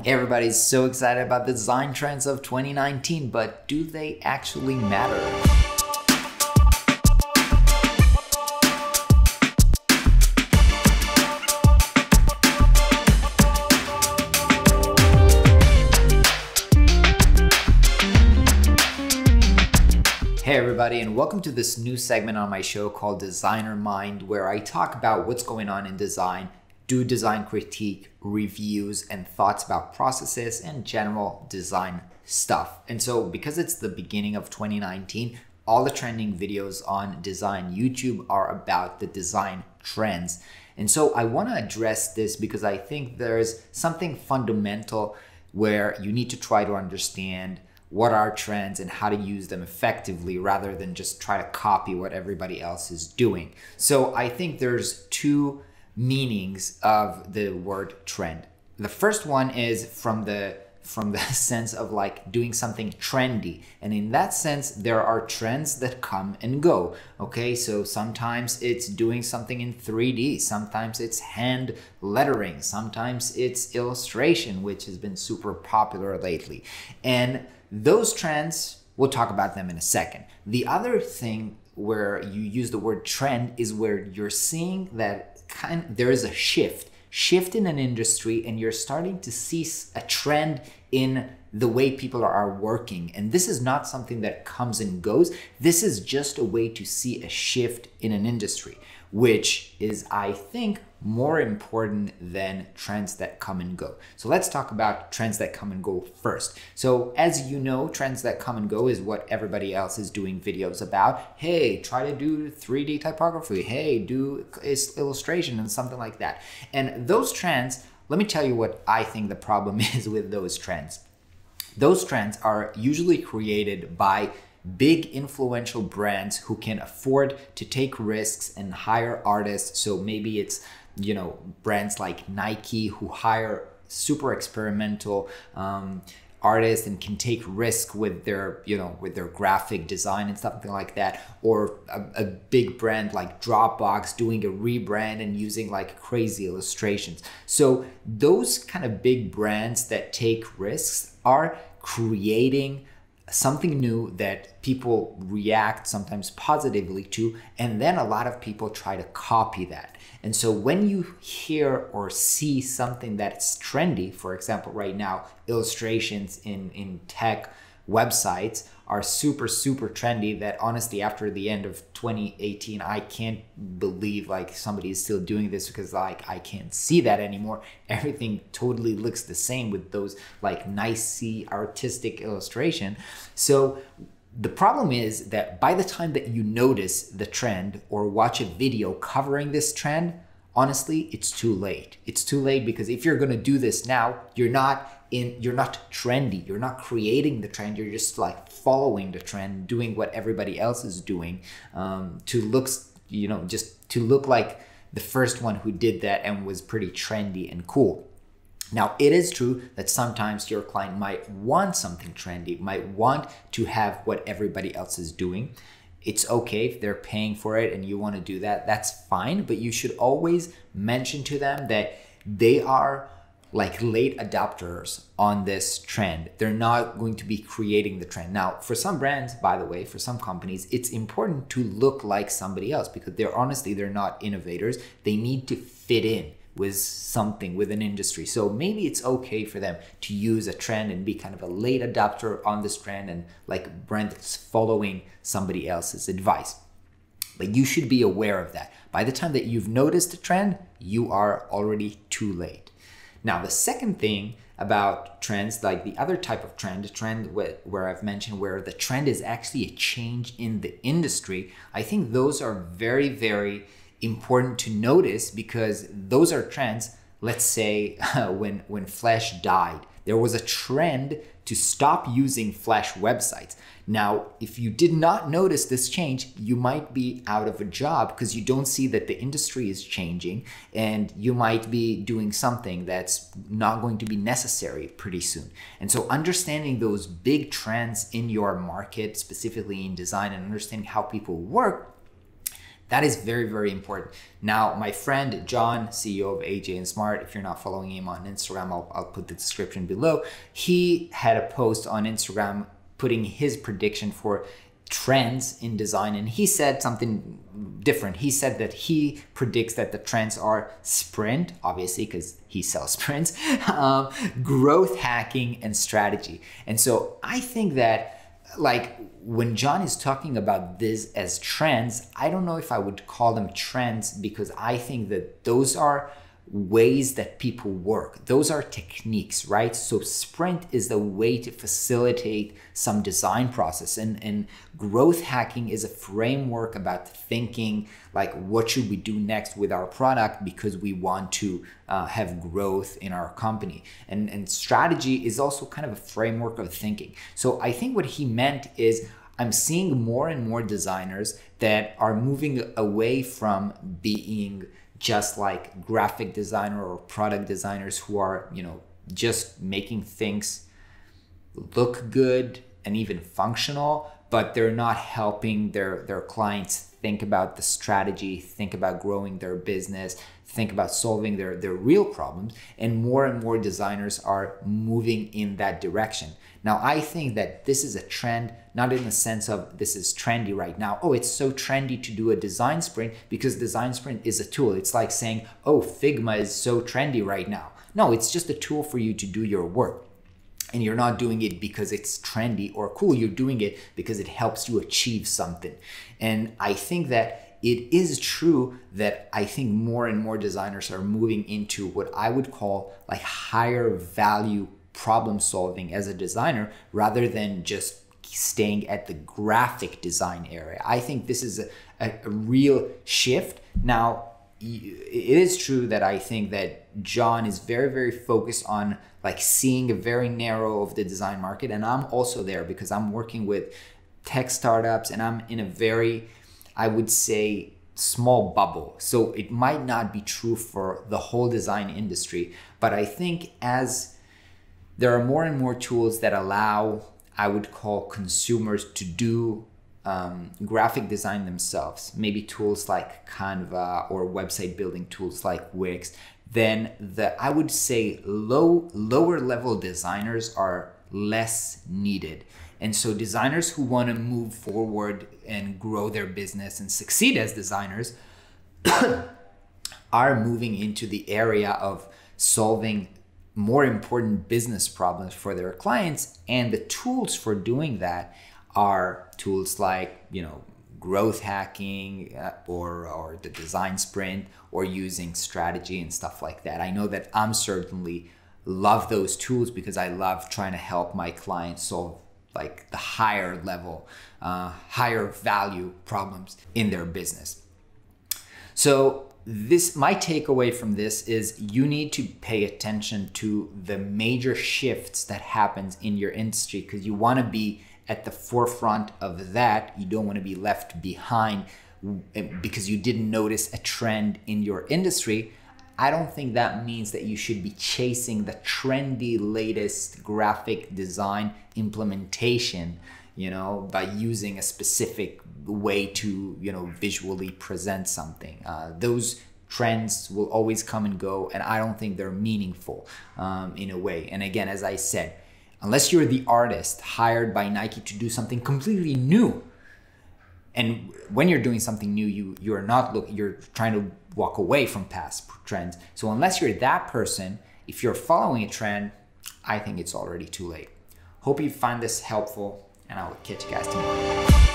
Everybody's so excited about the design trends of 2019, but do they actually matter? Hey everybody, and welcome to this new segment on my show called Designer Mind, where I talk about what's going on in design, do design critique, reviews, and thoughts about processes and general design stuff. And so because it's the beginning of 2019, all the trending videos on design YouTube are about the design trends. And so I want to address this because I think there's something fundamental where you need to try to understand what are trends and how to use them effectively rather than just try to copy what everybody else is doing. So I think there's two meanings of the word trend. The first one is from the sense of like doing something trendy. And in that sense, there are trends that come and go. Okay, so sometimes it's doing something in 3D, sometimes it's hand lettering, sometimes it's illustration, which has been super popular lately. And those trends, we'll talk about them in a second. The other thing where you use the word trend is where you're seeing that there is a shift in an industry, and you're starting to see a trend in the way people are working. And this is not something that comes and goes. This is just a way to see a shift in an industry, which is, I think, more important than trends that come and go. So let's talk about trends that come and go first. So as you know, trends that come and go is what everybody else is doing videos about. Hey, try to do 3D typography. Hey, do illustration and something like that. And those trends, let me tell you what I think the problem is with those trends. Those trends are usually created by big influential brands who can afford to take risks and hire artists. So maybe it's, brands like Nike who hire super experimental artists and can take risk with their, with their graphic design and something like that. Or a big brand like Dropbox doing a rebrand and using like crazy illustrations. So those kind of big brands that take risks are creating something new that people react sometimes positively to, and then a lot of people try to copy that. And so when you hear or see something that's trendy, for example, right now, illustrations in tech websites are super trendy, that honestly after the end of 2018 I can't believe like somebody is still doing this, because like I can't see that anymore. Everything totally looks the same with those like nicey artistic illustration. So the problem is that by the time that you notice the trend or watch a video covering this trend, honestly, it's too late. It's too late, because if you're going to do this now, you're not trendy. You're not creating the trend. You're just like following the trend, doing what everybody else is doing, to look, just to look like the first one who did that and was pretty trendy and cool. Now, it is true that sometimes your client might want something trendy, might want to have what everybody else is doing. It's okay if they're paying for it and you want to do that, that's fine. But you should always mention to them that they are like late adopters on this trend. They're not going to be creating the trend. Now, for some brands, by the way, for some companies, it's important to look like somebody else, because they're not innovators. They need to fit in with something, with an industry. So maybe it's okay for them to use a trend and be kind of a late adopter on this trend, and like a brand that's following somebody else's advice. But you should be aware of that. By the time that you've noticed the trend, you are already too late. Now, the second thing about trends, like the other type of trend, a trend where I've mentioned where the trend is actually a change in the industry, I think those are very important to notice, because those are trends. Let's say when Flash died, there was a trend to stop using Flash websites. Now, if you did not notice this change, you might be out of a job because you don't see that the industry is changing, and you might be doing something that's not going to be necessary pretty soon. And so understanding those big trends in your market, specifically in design, and understanding how people work, That is very, very important. Now, my friend John, CEO of AJ and Smart, if you're not following him on Instagram, I'll put the description below. He had a post on Instagram putting his prediction for trends in design, and he said something different. He said that he predicts that the trends are sprint, obviously because he sells sprints, growth hacking, and strategy. And so I think that, like, when John is talking about this as trends, I don't know if I would call them trends, because I think that those are ways that people work. Those are techniques, right? So sprint is the way to facilitate some design process, and growth hacking is a framework about thinking like, what should we do next with our product because we want to have growth in our company. And strategy is also kind of a framework of thinking. So I think what he meant is, I'm seeing more and more designers that are moving away from being just like graphic designer or product designers who are, just making things look good and even functional, but they're not helping their clients think about the strategy, think about growing their business, think about solving their real problems. And more designers are moving in that direction. Now, I think that this is a trend, not in the sense of this is trendy right now. Oh, it's so trendy to do a design sprint, because design sprint is a tool. It's like saying, oh, Figma is so trendy right now. No, it's just a tool for you to do your work. And you're not doing it because it's trendy or cool. You're doing it because it helps you achieve something. And I think that it is true that I think more and more designers are moving into what I would call like higher value problem solving as a designer, rather than just staying at the graphic design area. I think this is a real shift. Now, it is true that I think that John is very, very focused on like seeing a very narrow of the design market. And I'm also there because I'm working with tech startups, and I'm in a very, I would say, small bubble. So it might not be true for the whole design industry, but I think as there are more and more tools that allow, I would call, consumers to do graphic design themselves, maybe tools like Canva or website building tools like Wix, then I would say lower level designers are less needed. And so designers who want to move forward and grow their business and succeed as designers are moving into the area of solving more important business problems for their clients. And the tools for doing that are tools like, growth hacking or the design sprint, or using strategy and stuff like that. I know that I'm certainly love those tools because I love trying to help my clients solve like the higher level, higher value problems in their business. So my takeaway from this is you need to pay attention to the major shifts that happens in your industry, because you want to be at the forefront of that. You don't want to be left behind because you didn't notice a trend in your industry. I don't think that means that you should be chasing the trendy latest graphic design implementation, by using a specific way to, visually present something. Those trends will always come and go, and I don't think they're meaningful in a way. And again, as I said, unless you're the artist hired by Nike to do something completely new, and when you're doing something new, you're trying to walk away from past trends. So unless you're that person, if you're following a trend, I think it's already too late. Hope you find this helpful, and I will catch you guys tomorrow.